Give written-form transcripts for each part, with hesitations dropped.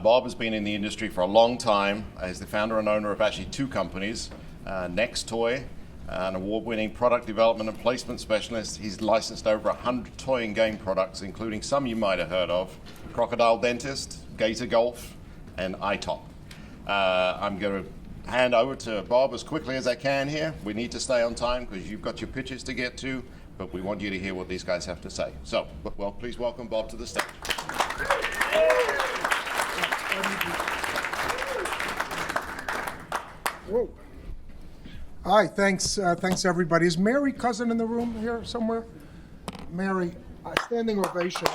Bob has been in the industry for a long time. He's the founder and owner of actually two companies, Nextoy, an award-winning product development and placement specialist. He's licensed over 100 toy and game products, including some you might have heard of, Crocodile Dentist, Gator Golf, and iTop. I'm going to hand over to Bob as quickly as I can here. We need to stay on time because you've got your pitches to get to, but we want you to hear what these guys have to say. So, well, please welcome Bob to the stage. Whoa. Hi, thanks everybody. Is Mary Cousin in the room here somewhere? Mary, standing ovation.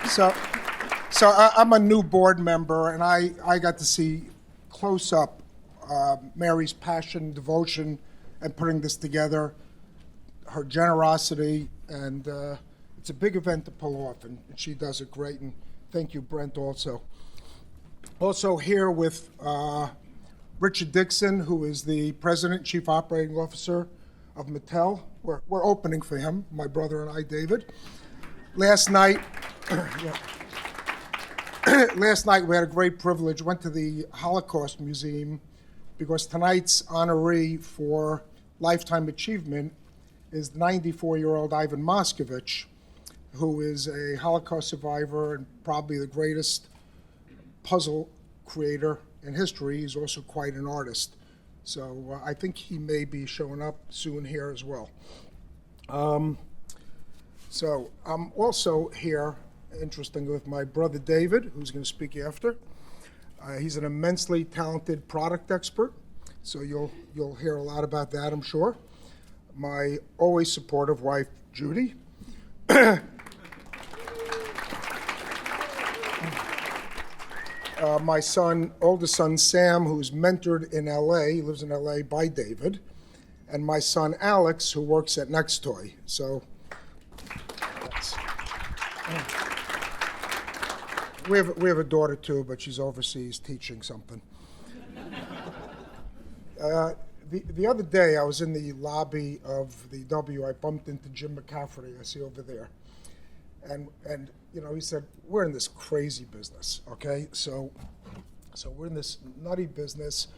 So I'm a new board member, and I got to see close up Mary's passion, devotion, and putting this together, her generosity, and it's a big event to pull off, and she does it great, and thank you, Brent, also. Also here with Richard Dixon, who is the President and Chief Operating Officer of Mattel. We're opening for him, my brother and I, David. Last night we had a great privilege, went to the Holocaust Museum, because tonight's honoree for Lifetime Achievement is 94-year-old Ivan Moscovich, who is a Holocaust survivor and probably the greatest puzzle creator in history. He's also quite an artist. So I think he may be showing up soon here as well. So I'm also here, interestingly, with my brother David, who's going to speak after. He's an immensely talented product expert, so you'll hear a lot about that, I'm sure. My always supportive wife, Judy. My oldest son, Sam, who's mentored in LA, he lives in LA by David, and my son, Alex, who works at Nextoy. So we have a daughter too, but she's overseas teaching something. The other day, I was in the lobby of the W. I bumped into Jim McCafferty, I see over there. And you know, he said, we're in this crazy business, okay? So we're in this nutty business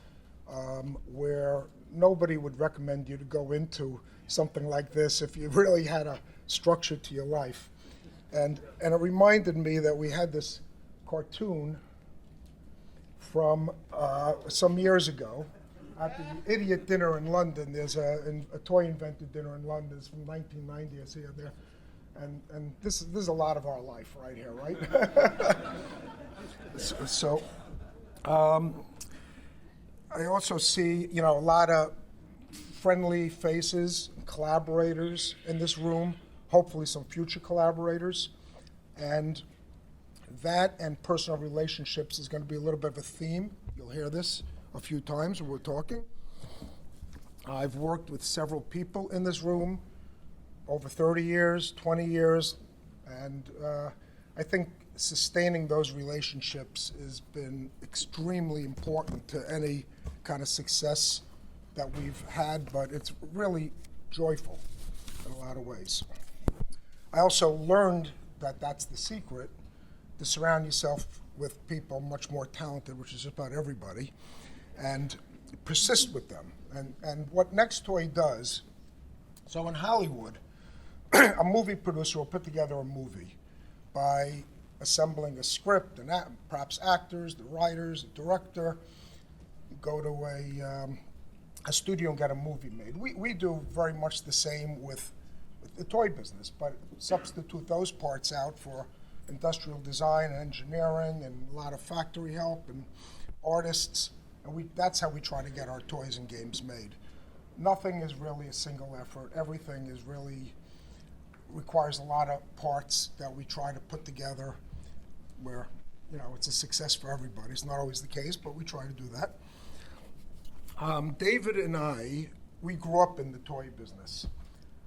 where nobody would recommend you to go into something like this if you really had a structure to your life. And it reminded me that we had this cartoon from some years ago at the Idiot Dinner in London. There's a toy inventor dinner in London. It's from 1990, I see it there. And this is a lot of our life right here, right? So I also see, you know, a lot of friendly faces, collaborators in this room, hopefully some future collaborators. And that and personal relationships is going to be a little bit of a theme. You'll hear this a few times when we're talking. I've worked with several people in this room over 30 years, 20 years, and I think sustaining those relationships has been extremely important to any kind of success that we've had, but it's really joyful in a lot of ways. I also learned that that's the secret, to surround yourself with people much more talented, which is about everybody, and persist with them. And what Nextoy does, so in Hollywood, a movie producer will put together a movie by assembling a script and perhaps actors, the writers, the director. You go to a studio and get a movie made. We do very much the same with the toy business, but substitute those parts out for industrial design and engineering and a lot of factory help and artists. And that's how we try to get our toys and games made. Nothing is really a single effort. Everything is really requires a lot of parts that we try to put together where, you know, it's a success for everybody. It's not always the case, but we try to do that. David and I, we grew up in the toy business.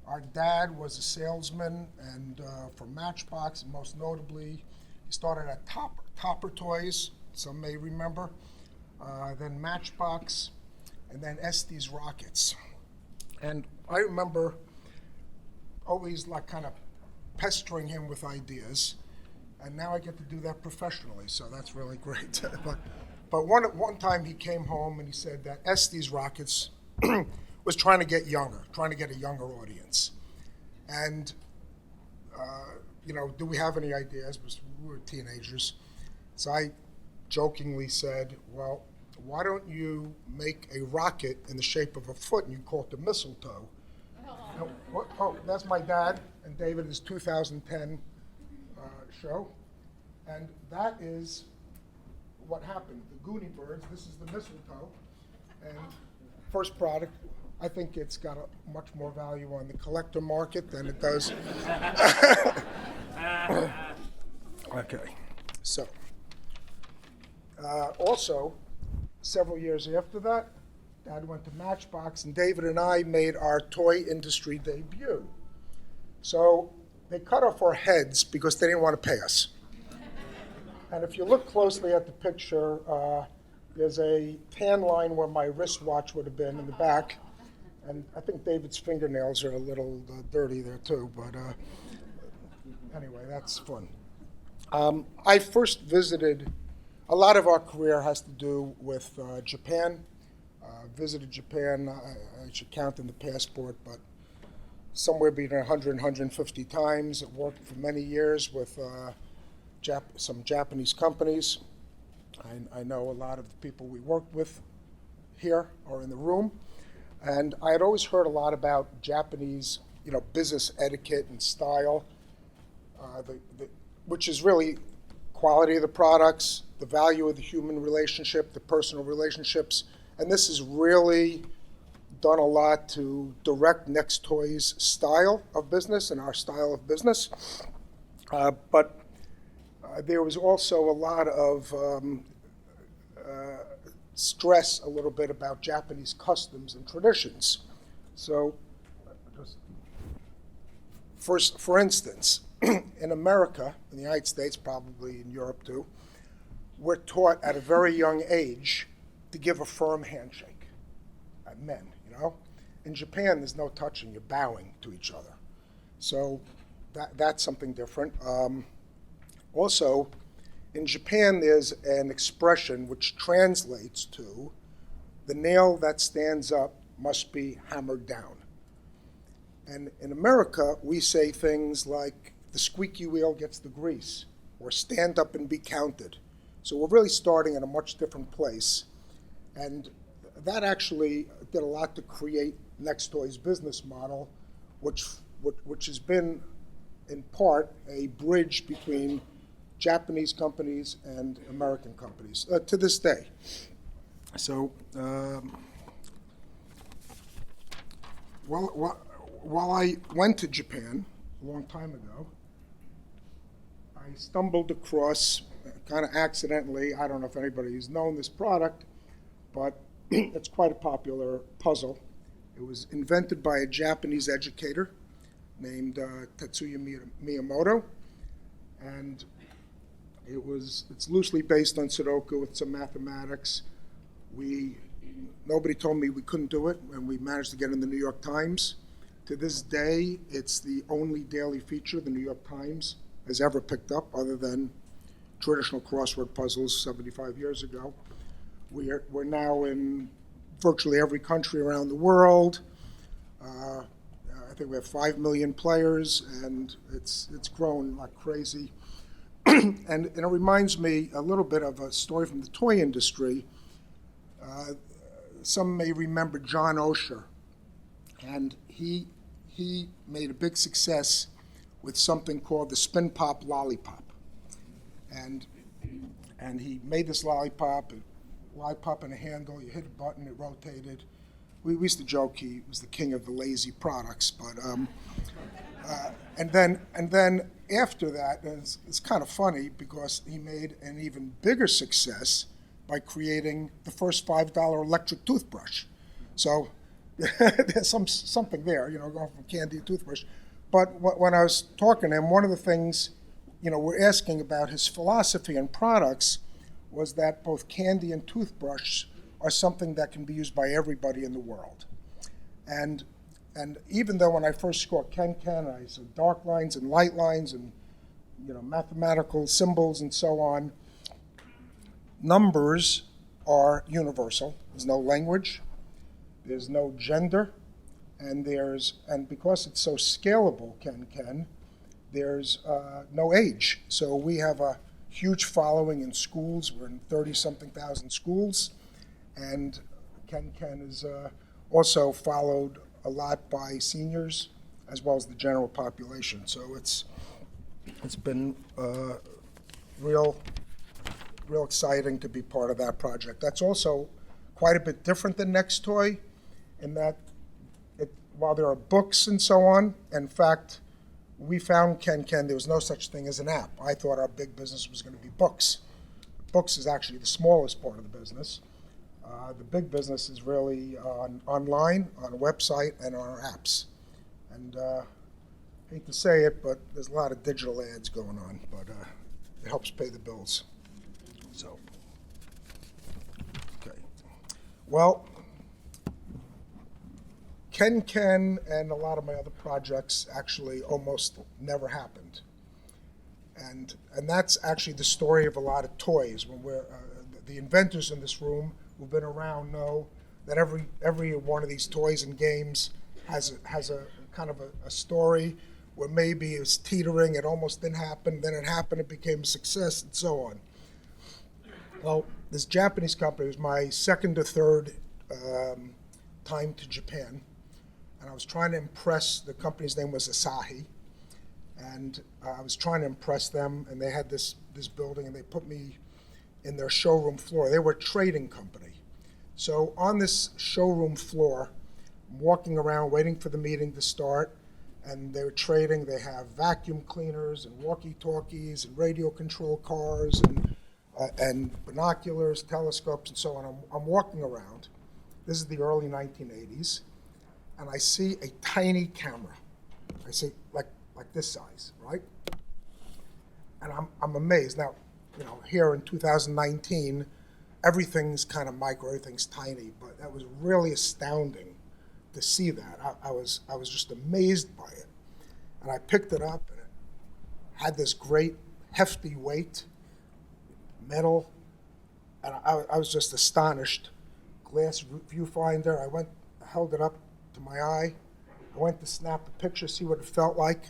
Our dad was a salesman and for Matchbox, and most notably, he started at Topper Toys, some may remember, then Matchbox, and then Estes Rockets. And I remember always like kind of pestering him with ideas, and now I get to do that professionally, so that's really great. but one time he came home and he said that Estes Rockets was trying to get younger, trying to get a younger audience. And, do we have any ideas? Because we were teenagers. So I jokingly said, well, why don't you make a rocket in the shape of a foot and you call it the mistletoe? That's my dad and David, his 2010 show. And that is what happened. The Goonie Birds, this is the mistletoe. And first product, I think it's got a much more value on the collector market than it does. Okay, so. Also, several years after that, Dad went to Matchbox, and David and I made our toy industry debut. So they cut off our heads because they didn't want to pay us. And if you look closely at the picture, there's a tan line where my wristwatch would have been in the back. And I think David's fingernails are a little dirty there too, but anyway, that's fun. I first visited, a lot of our career has to do with Japan. Visited Japan, I should count in the passport, but somewhere between 100 and 150 times. I worked for many years with some Japanese companies. I know a lot of the people we worked with here or in the room. And I had always heard a lot about Japanese, business etiquette and style, which is really quality of the products, the value of the human relationship, the personal relationships. And this has really done a lot to direct Nextoy's style of business and our style of business. But there was also a lot of stress a little bit about Japanese customs and traditions. So, for instance, in America, in the United States, probably in Europe too, we're taught at a very young age to give a firm handshake at men, In Japan, there's no touching, you're bowing to each other. So that's something different. Also, in Japan, there's an expression which translates to, the nail that stands up must be hammered down. And in America, we say things like, the squeaky wheel gets the grease, or stand up and be counted. So we're really starting at a much different place. And that actually did a lot to create Nextoy's business model, which has been, in part, a bridge between Japanese companies and American companies to this day. So while I went to Japan a long time ago, I stumbled across, kind of accidentally, I don't know if anybody's known this product, but it's quite a popular puzzle. It was invented by a Japanese educator named Tetsuya Miyamoto, and it's loosely based on Sudoku with some mathematics. Nobody told me we couldn't do it, and we managed to get in the New York Times. To this day, it's the only daily feature the New York Times has ever picked up, other than traditional crossword puzzles 75 years ago. We're now in virtually every country around the world. I think we have 5 million players, and it's grown like crazy. And it reminds me a little bit of a story from the toy industry. Some may remember John Osher, and he made a big success with something called the Spin Pop Lollipop. And he made this lollipop in a handle, you hit a button, it rotated. We used to joke he was the king of the lazy products, but and then after that, it's kind of funny because he made an even bigger success by creating the first $5 electric toothbrush. So there's something there, going from candy to toothbrush. But when I was talking to him, one of the things, we're asking about his philosophy and products was that both candy and toothbrush are something that can be used by everybody in the world. And And even though when I first saw Ken, I saw dark lines and light lines and mathematical symbols and so on, numbers are universal. There's no language, there's no gender, and because it's so scalable, Ken, there's no age. So we have a huge following in schools. We're in 30-something thousand schools, and Ken is also followed a lot by seniors as well as the general population. So it's been real exciting to be part of that project. That's also quite a bit different than Nextoy in that while there are books and so on, in fact, we found Ken, there was no such thing as an app. I thought our big business was going to be books. Books is actually the smallest part of the business. The big business is really online, on a website, and on our apps. And I hate to say it, but there's a lot of digital ads going on, but it helps pay the bills. So, okay. Well, Ken and a lot of my other projects actually almost never happened. And that's actually the story of a lot of toys. When the inventors in this room who've been around know that every one of these toys and games has a kind of a story where maybe it was teetering, it almost didn't happen, then it happened, it became a success, and so on. Well, this Japanese company was my second or third time to Japan, and I was trying to impress, the company's name was Asahi, and I was trying to impress them, and they had this building, and they put me in their showroom floor. They were a trading company. So on this showroom floor, I'm walking around waiting for the meeting to start, and they were trading. They have vacuum cleaners and walkie-talkies and radio control cars and binoculars, telescopes, and so on. I'm walking around. This is the early 1980s, and I see a tiny camera. I see like this size, right? And I'm amazed. Now, here in 2019, everything's kind of micro, everything's tiny, but that was really astounding to see that. I was just amazed by it. And I picked it up, and it had this great hefty weight, metal, and I was just astonished. Glass viewfinder, I held it up to my eye. I went to snap a picture, see what it felt like.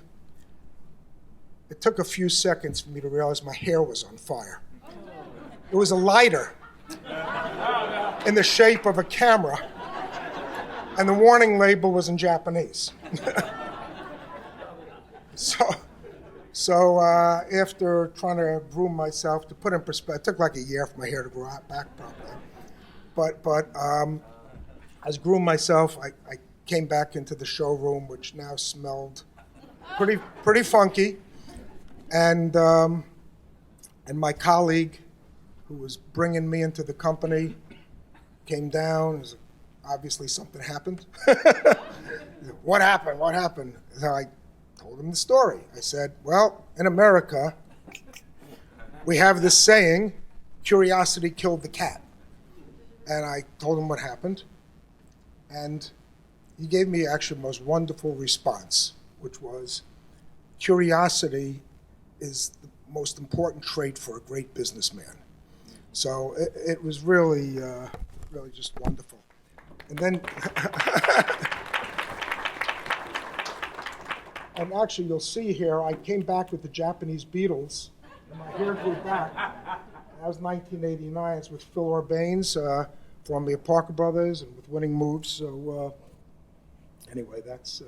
It took a few seconds for me to realize my hair was on fire. It was a lighter in the shape of a camera, and the warning label was in Japanese. So after trying to groom myself, to put in perspective, it took like a year for my hair to grow out back probably. But I was grooming myself. I came back into the showroom, which now smelled pretty funky. And my colleague, who was bringing me into the company, came down. Obviously, something happened. What happened? So I told him the story. I said, well, in America, we have this saying, curiosity killed the cat. And I told him what happened. And he gave me actually the most wonderful response, which was, curiosity is the most important trait for a great businessman. So it was really just wonderful. And then, and actually you'll see here, I came back with the Japanese Beatles, and my hair grew back. That was 1989. It's with Fuhrer from the Parker Brothers and with Winning Moves. So anyway, that's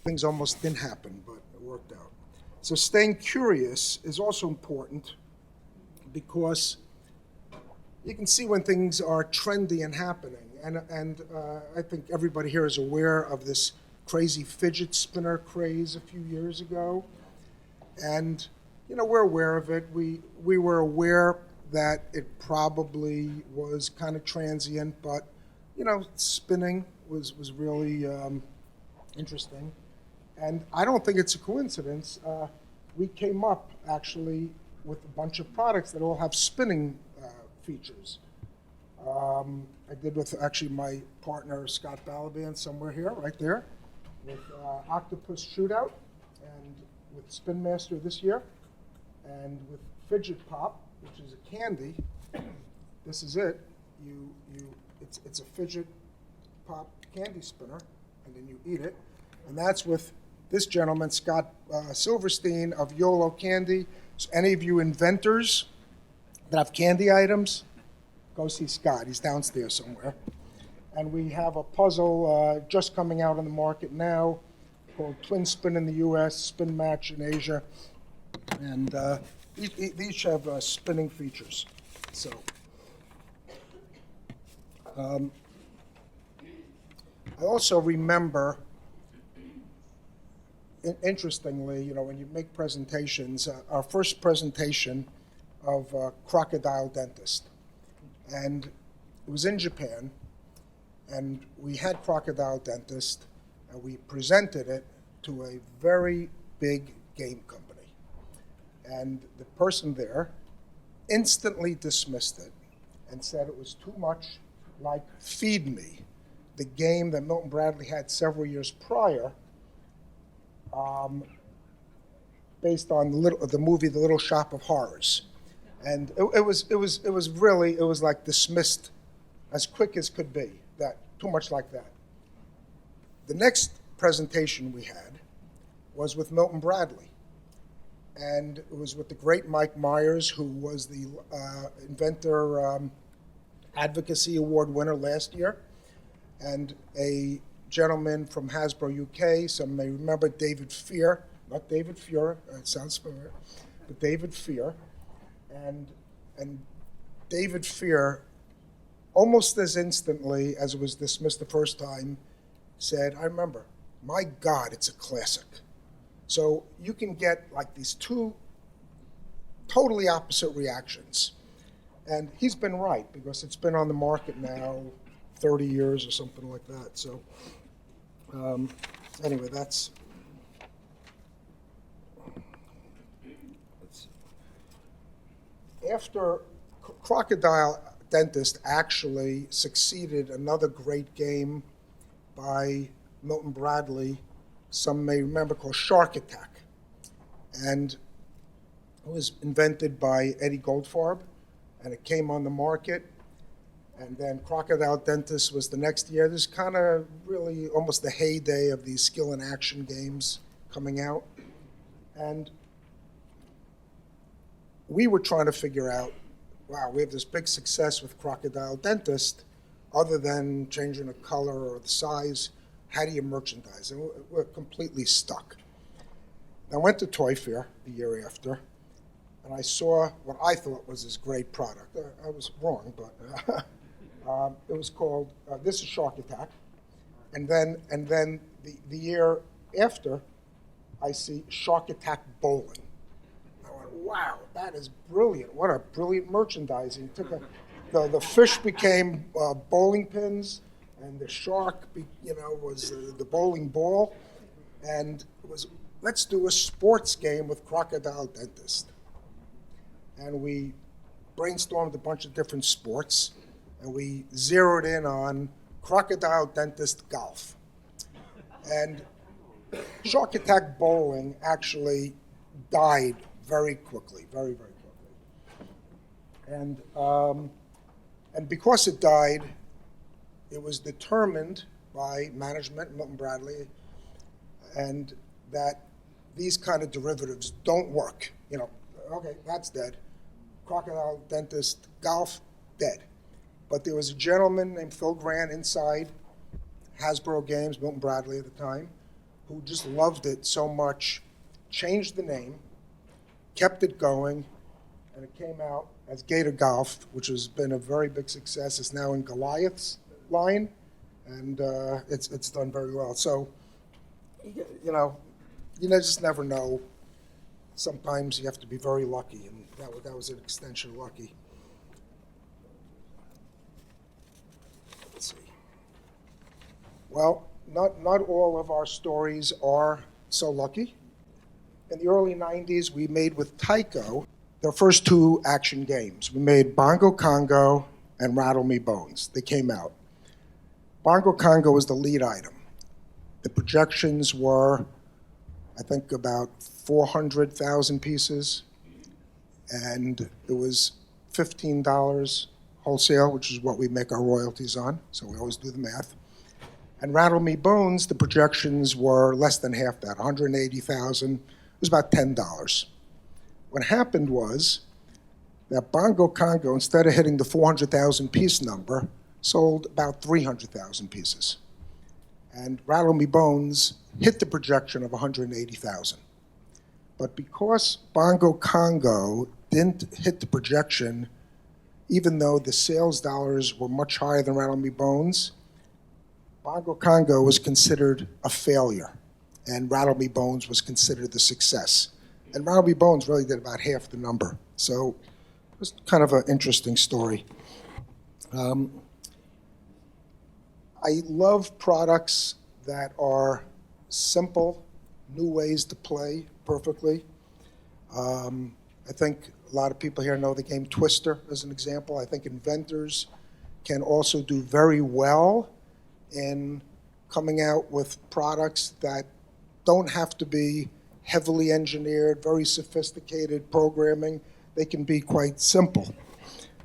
things almost didn't happen, but it worked out. So staying curious is also important because you can see when things are trendy and happening. And I think everybody here is aware of this crazy fidget spinner craze a few years ago. And, we're aware of it. We were aware that it probably was kind of transient, but, spinning was really interesting. And I don't think it's a coincidence. We came up, actually, with a bunch of products that all have spinning features. I did with actually my partner Scott Balaban somewhere here, right there, with Octopus Shootout, and with Spin Master this year, and with Fidget Pop, which is a candy. This is it. It's a Fidget Pop candy spinner, and then you eat it, and that's with this gentleman, Scott Silverstein of YOLO Candy. So any of you inventors that have candy items, go see Scott. He's downstairs somewhere. And we have a puzzle just coming out on the market now called Twin Spin in the US, Spin Match in Asia. And each have spinning features. So, I also remember, interestingly, when you make presentations, our first presentation of Crocodile Dentist. And it was in Japan, and we had Crocodile Dentist, and we presented it to a very big game company. And the person there instantly dismissed it and said it was too much like Feed Me, the game that Milton Bradley had several years prior, based on the movie The Little Shop of Horrors. And it was like dismissed as quick as could be, that too much like that. The next presentation we had was with Milton Bradley. And it was with the great Mike Myers, who was the Inventor Advocacy Award winner last year, and a gentleman from Hasbro UK. Some may remember David Fear, not David Fuhrer, it sounds familiar, but David Fear. And David Fear, almost as instantly as it was dismissed the first time, said, I remember, my God, it's a classic. So you can get like these two totally opposite reactions. And he's been right, because it's been on the market now 30 years or something like that. So anyway, that's... After Crocodile Dentist actually succeeded another great game by Milton Bradley, some may remember, called Shark Attack. And it was invented by Eddie Goldfarb, and it came on the market. And then Crocodile Dentist was the next year. This is kind of really almost the heyday of these skill and action games coming out. And we were trying to figure out, wow, we have this big success with Crocodile Dentist, other than changing the color or the size, how do you merchandise? And we're completely stuck. I went to Toy Fair the year after, and I saw what I thought was this great product. I was wrong, but it was called, this is Shark Attack. And then the year after, I see Shark Attack Bowling. Wow, that is brilliant. What a brilliant merchandising. The fish became bowling pins, and the shark was the bowling ball. And it was, let's do a sports game with Crocodile Dentist. And we brainstormed a bunch of different sports, and we zeroed in on Crocodile Dentist Golf. And Shark Attack Bowling actually died very quickly, very, very quickly. And because it died, it was determined by management, Milton Bradley, and that these kind of derivatives don't work. Okay, that's dead. Crocodile Dentist Golf, dead. But there was a gentleman named Phil Grant inside Hasbro Games, Milton Bradley at the time, who just loved it so much, changed the name, kept it going, and it came out as Gator Golf, which has been a very big success. It's now in Goliath's line, and it's done very well. So, you just never know. Sometimes you have to be very lucky, and that was an extension of lucky. Let's see. Well, not all of our stories are so lucky. In the early 90s, we made with Tyco their first two action games. We made Bongo Congo and Rattle Me Bones. They came out. Bongo Congo was the lead item. The projections were, I think, about 400,000 pieces, and it was $15 wholesale, which is what we make our royalties on, so we always do the math. And Rattle Me Bones, the projections were less than half that, 180,000. It was about $10. What happened was that Bongo Congo, instead of hitting the 400,000 piece number, sold about 300,000 pieces. And Rattle Me Bones hit the projection of 180,000. But because Bongo Congo didn't hit the projection, even though the sales dollars were much higher than Rattle Me Bones, Bongo Congo was considered a failure, and Rattle Me Bones was considered the success. And Rattle Me Bones really did about half the number. So it was kind of an interesting story. I love products that are simple, new ways to play perfectly. I think a lot of people here know the game Twister as an example. I think inventors can also do very well in coming out with products that don't have to be heavily engineered, very sophisticated programming. They can be quite simple.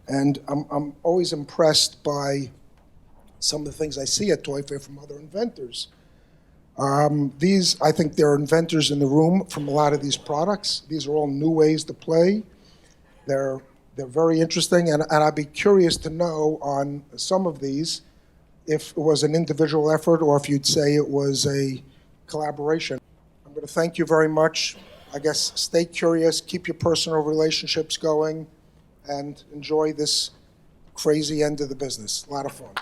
And I'm always impressed by some of the things I see at Toy Fair from other inventors. I think there are inventors in the room from a lot of these products. These are all new ways to play. They're very interesting, and I'd be curious to know on some of these if it was an individual effort or if you'd say it was a collaboration. I'm going to thank you very much. I guess stay curious, keep your personal relationships going, and enjoy this crazy end of the business. A lot of fun.